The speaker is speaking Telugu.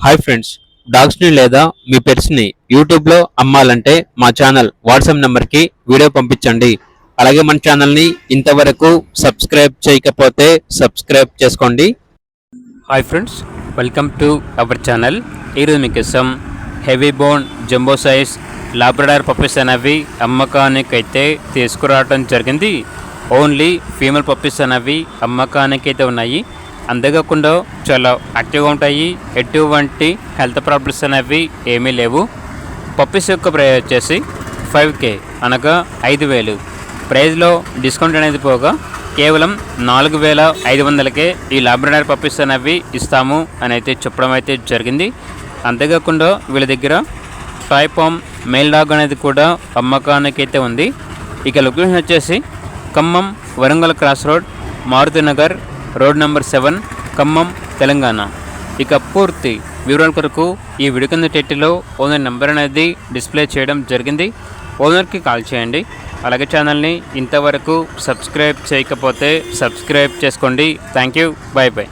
హాయ్ ఫ్రెండ్స్, డాగ్స్ని లేదా మీ పెట్స్ని యూట్యూబ్లో అమ్మాలంటే మా ఛానల్ వాట్సాప్ నెంబర్కి వీడియో పంపించండి. అలాగే మన ఛానల్ని ఇంతవరకు సబ్స్క్రైబ్ చేయకపోతే సబ్స్క్రైబ్ చేసుకోండి. Hi friends, welcome to our channel. ఈరోజు మీకోసం heavy bone jumbo size Labrador puppies అనేవి అమ్మకానికైతే తీసుకురావడం జరిగింది. ఓన్లీ ఫీమేల్ పప్పీస్ అనేవి అమ్మకానికైతే ఉన్నాయి. అంతేకాకుండా చాలా యాక్టివ్గా ఉంటాయి. ఎటువంటి హెల్త్ ప్రాబ్లమ్స్ అనేవి ఏమీ లేవు. పప్పీస్ యొక్క ప్రైస్ వచ్చేసి 5K అనగా 5,000. ప్రైస్లో డిస్కౌంట్ అనేది పోగా కేవలం 4,500కే ఈ లాబ్రడార్ పప్పీస్ అనేవి ఇస్తాము అని అయితే చెప్పడం అయితే జరిగింది. అంతేకాకుండా వీళ్ళ దగ్గర టాయ్ పామ్ మేల్ డాగ్ అనేది కూడా అమ్మకానికైతే ఉంది. ఇక లొకేషన్ వచ్చేసి Khammam Warangal cross road, Maruthi Nagar road number 7, Khammam, Telangana. ఇక పూర్తి వివరాల కొరకు ఈ వీడియో కింద టైటిల్లో ఓనర్ నెంబర్ అనేది డిస్ప్లే చేయడం జరిగింది. ఓనర్కి కాల్ చేయండి. అలాగే ఛానల్ని ఇంతవరకు సబ్స్క్రైబ్ చేయకపోతే సబ్స్క్రైబ్ చేసుకోండి. Thank you, by by.